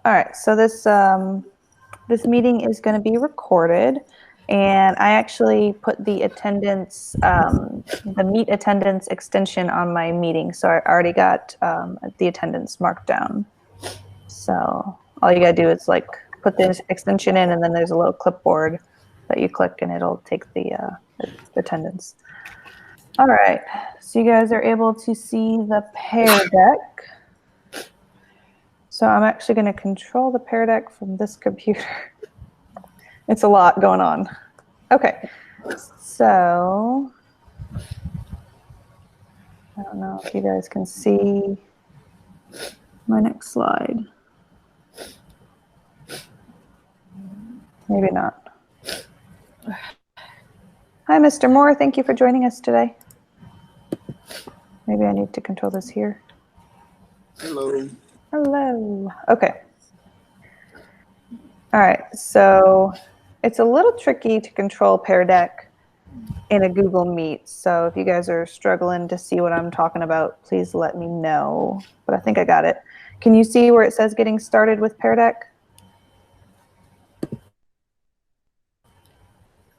All right, so this meeting is going to be recorded, and I actually put the attendance, the meet attendance extension on my meeting, so I already got the attendance marked down. So all you gotta do is like put the extension in, and then there's a little clipboard that you click, and it'll take the attendance. All right, so you guys are able to see the Pear deck. So I'm actually going to control the Pear deck from this computer. It's a lot going on. Okay, so I don't know if you guys can see my next slide. Maybe not. Hi, Mr. Moore. Thank you for joining us today. Maybe I need to control this here. Hello. Hello. Okay. All right. So it's a little tricky to control Pear Deck in a Google Meet. So if you guys are struggling to see what I'm talking about, please let me know. But I think I got it. Can you see where it says getting started with Pear Deck?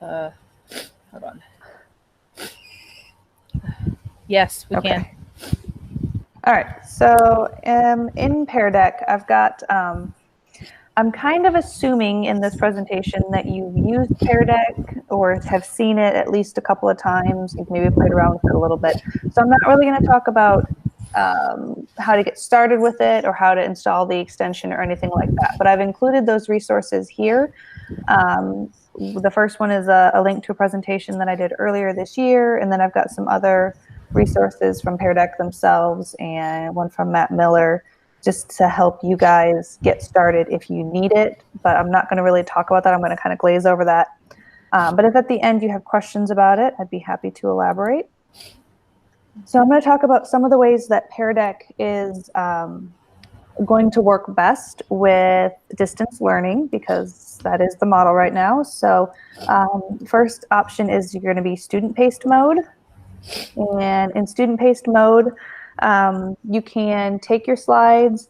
Hold on. Yes, we can. All right, so in Pear Deck, I've got, I'm kind of assuming in this presentation that you've used Pear Deck or have seen it at least a couple of times. You've maybe played around with it a little bit. So I'm not really going to talk about how to get started with it or how to install the extension or anything like that. But I've included those resources here. The first one is a link to a presentation that I did earlier this year, and then I've got some other resources from Pear Deck themselves and one from Matt Miller, just to help you guys get started if you need it. But I'm not going to really talk about that. I'm going to kind of glaze over that. But if at the end you have questions about it, I'd be happy to elaborate. So I'm going to talk about some of the ways that Pear Deck is going to work best with distance learning, because that is the model right now. So first option is you're going to be student-paced mode. And in student-paced mode, you can take your slides,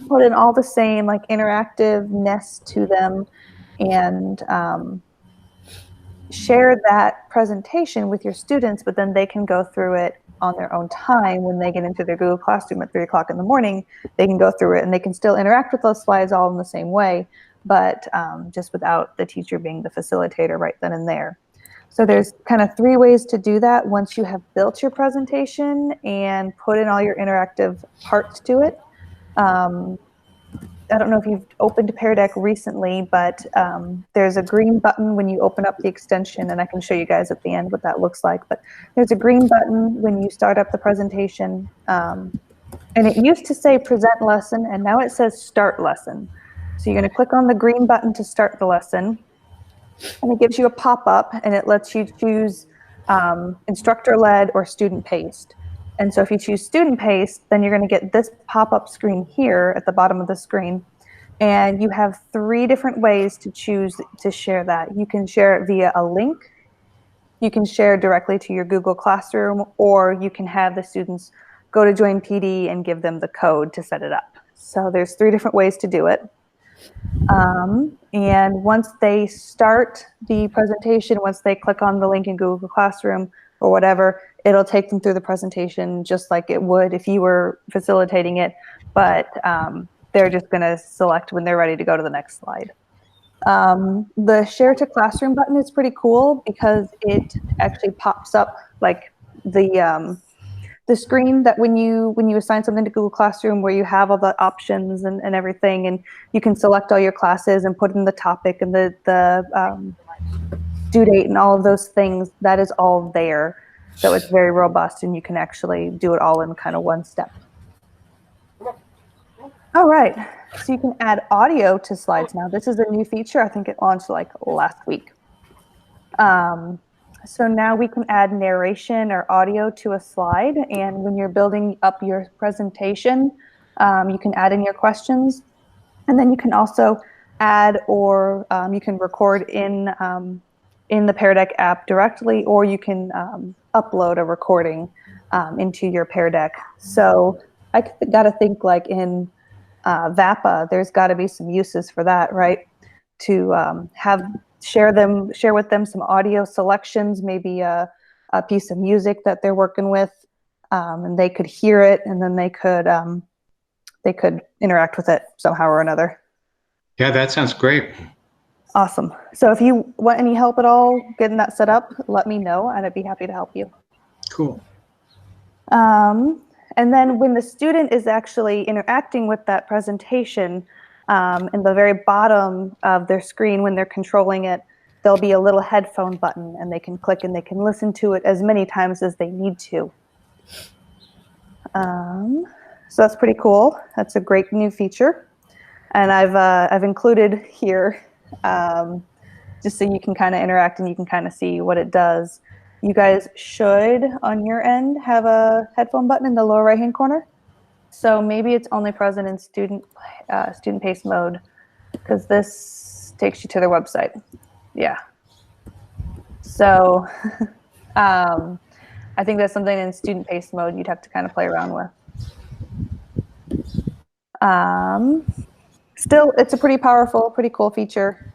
put in all the same like interactiveness to them, and share that presentation with your students, but then they can go through it on their own time. When they get into their Google Classroom at 3 o'clock in the morning, they can go through it and they can still interact with those slides all in the same way, but just without the teacher being the facilitator right then and there. So there's kind of 3 ways to do that once you have built your presentation and put in all your interactive parts to it. I don't know if you've opened Pear Deck recently, but there's a green button when you open up the extension, and I can show you guys at the end what that looks like. But there's a green button when you start up the presentation, and it used to say present lesson, and now it says start lesson. So you're going to click on the green button to start the lesson. And it gives you a pop-up, and it lets you choose instructor-led or student-paced. And so if you choose student-paced, then you're going to get this pop-up screen here at the bottom of the screen. And you have 3 different ways to choose to share that. You can share it via a link. You can share directly to your Google Classroom, or you can have the students go to Join PD and give them the code to set it up. So there's 3 different ways to do it. And once they start the presentation, once they click on the link in Google Classroom or whatever, it'll take them through the presentation just like it would if you were facilitating it, but they're just going to select when they're ready to go to the next slide. The Share to Classroom button is pretty cool because it actually pops up like the screen that when you assign something to Google Classroom, where you have all the options and everything, and you can select all your classes and put in the topic and the due date and all of those things. That is all there. So it's very robust, and you can actually do it all in kind of one step. All right, so you can add audio to slides now. This is a new feature. I think it launched like last week. So now we can add narration or audio to a slide, and when you're building up your presentation, you can add in your questions, and then you can also add or you can record in the Pear Deck app directly, or you can upload a recording into your Pear Deck. So I got to think like in VAPA, there's got to be some uses for that, right? To share with them some audio selections, maybe a piece of music that they're working with, and they could hear it, and then they could interact with it somehow or another. Yeah, that sounds great. Awesome. So if you want any help at all getting that set up, let me know, and I'd be happy to help you. Cool. And then when the student is actually interacting with that presentation, in the very bottom of their screen when they're controlling it, there'll be a little headphone button, and they can click and they can listen to it as many times as they need to. So that's pretty cool. That's a great new feature. And I've included here, just so you can kind of interact and you can kind of see what it does. You guys should, on your end, have a headphone button in the lower right-hand corner. So maybe it's only present in student pace mode, because this takes you to their website. Yeah. So I think that's something in student pace mode you'd have to kind of play around with. Still, it's a pretty powerful, pretty cool feature.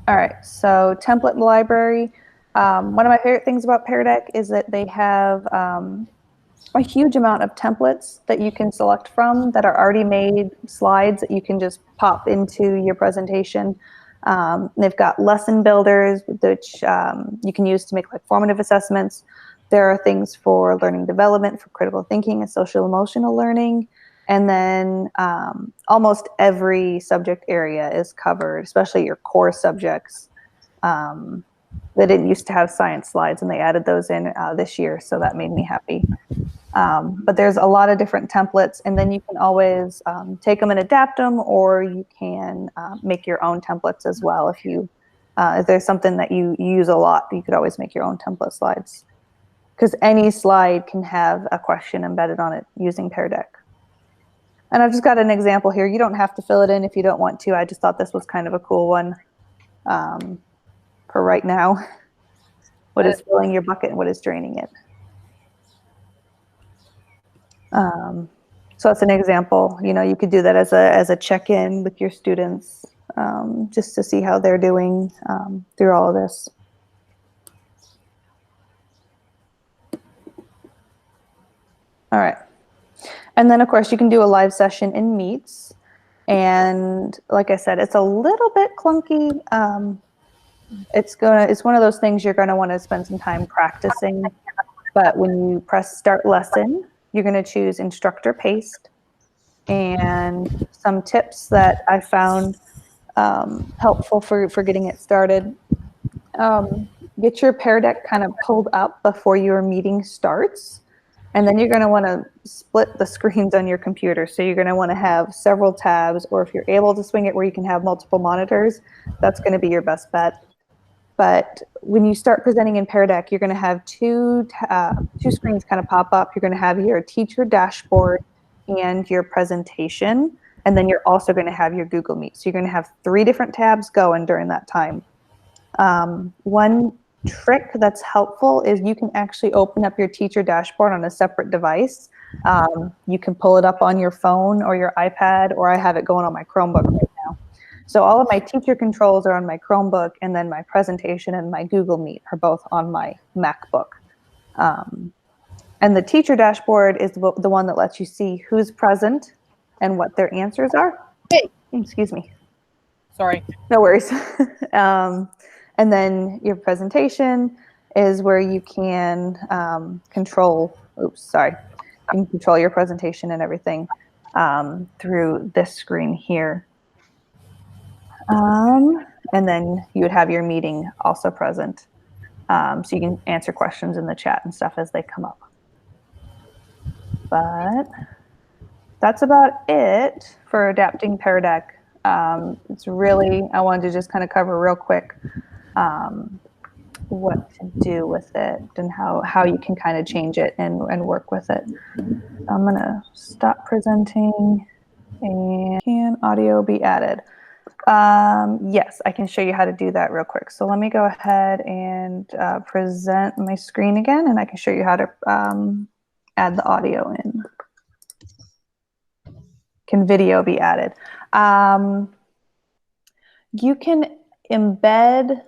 All right, so template library. One of my favorite things about Pear Deck is that they have a huge amount of templates that you can select from that are already made slides that you can just pop into your presentation. They've got lesson builders, which you can use to make like formative assessments. There are things for learning development, for critical thinking and social emotional learning. And then almost every subject area is covered, especially your core subjects. They didn't used to have science slides, and they added those in this year, so that made me happy. But there's a lot of different templates, and then you can always take them and adapt them, or you can make your own templates as well. If there's something that you use a lot, you could always make your own template slides, because any slide can have a question embedded on it using Pear Deck. And I've just got an example here. You don't have to fill it in if you don't want to. I just thought this was kind of a cool one for right now. What is filling your bucket and what is draining it? So that's an example. You know, you could do that as a check-in with your students, just to see how they're doing through all of this. All right. And then, of course, you can do a live session in Meets. And like I said, it's a little bit clunky. It's one of those things you're going to want to spend some time practicing. But when you press Start Lesson, you're going to choose Instructor Paste. And some tips that I found helpful for getting it started. Get your Pear Deck kind of pulled up before your meeting starts. And then you're going to want to split the screens on your computer. So you're going to want to have several tabs, or if you're able to swing it where you can have multiple monitors, that's going to be your best bet. But when you start presenting in Pear Deck, you're going to have two screens kind of pop up. You're going to have your teacher dashboard and your presentation. And then you're also going to have your Google Meet. So you're going to have 3 different tabs going during that time. One trick that's helpful is you can actually open up your teacher dashboard on a separate device. You can pull it up on your phone or your iPad, or I have it going on my Chromebook right now. So all of my teacher controls are on my Chromebook, and then my presentation and my Google Meet are both on my MacBook. And the teacher dashboard is the one that lets you see who's present and what their answers are. Hey. Excuse me. Sorry. No worries. And then your presentation is where you can control your presentation and everything through this screen here. And then you would have your meeting also present. So you can answer questions in the chat and stuff as they come up. But that's about it for adapting Pear Deck. It's really, I wanted to just kind of cover real quick what to do with it and how you can kind of change it and work with it. I'm gonna stop presenting, and can audio be added? Yes, I can show you how to do that real quick. So let me go ahead and present my screen again, and I can show you how to add the audio in. Can video be added? You can embed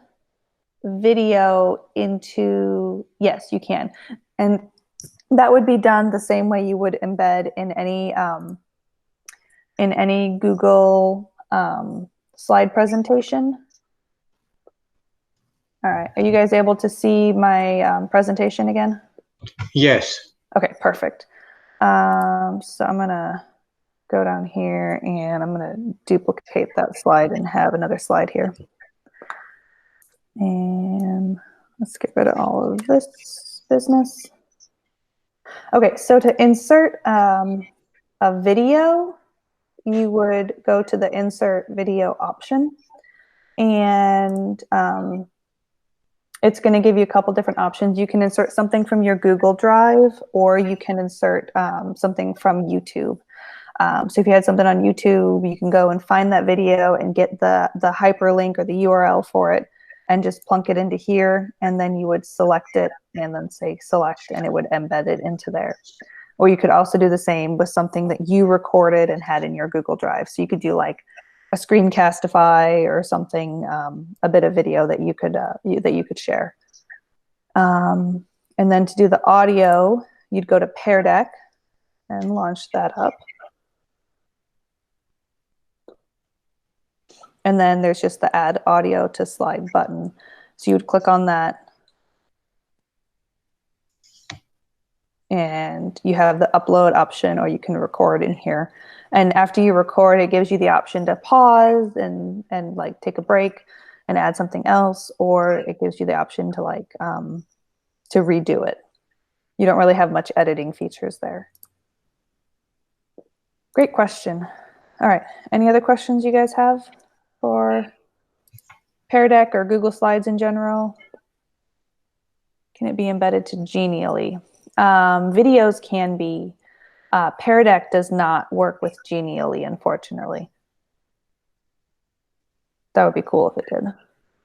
video into, yes, you can. And that would be done the same way you would embed in any Google slide presentation. All right, are you guys able to see my presentation again? Yes. Okay, perfect. So I'm gonna go down here and I'm gonna duplicate that slide and have another slide here. And let's get rid of all of this business. Okay, so to insert a video, you would go to the insert video option, and it's going to give you a couple different options. You can insert something from your Google Drive, or you can insert something from YouTube. So if you had something on YouTube, you can go and find that video and get the hyperlink or the URL for it and just plunk it into here, and then you would select it and then say select, and it would embed it into there. Or you could also do the same with something that you recorded and had in your Google Drive. So you could do like a screencastify or something, a bit of video that you could share. And then to do the audio, you'd go to Pear Deck and launch that up. And then there's just the add audio to slide button. So you would click on that. And you have the upload option, or you can record in here. And after you record, it gives you the option to pause and like take a break and add something else, or it gives you the option to like to redo it. You don't really have much editing features there. Great question. All right, any other questions you guys have for Pear Deck or Google Slides in general? Can it be embedded to Genially? Videos can be. Pear Deck does not work with Genially, unfortunately. That would be cool if it did.